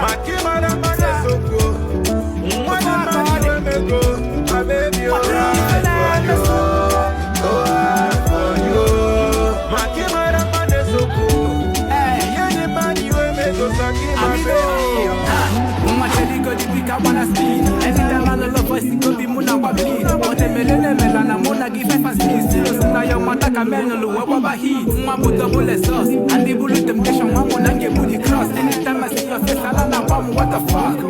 Makimara Manesoko. One man you may go. I baby alright for you. Alright for you. Makimara Manesoko. Any man you may go. Saki my baby. Mama tell you go the pick up on a speed. Anytime I love voice it go be muna wabli. Ote melene melana muna give five speed. Still na your mataka menulu waba he. Mama put the bullet sauce and the bullet temptation. Mama na get booty cross. Anytime I see your face, I don't know what the fuck.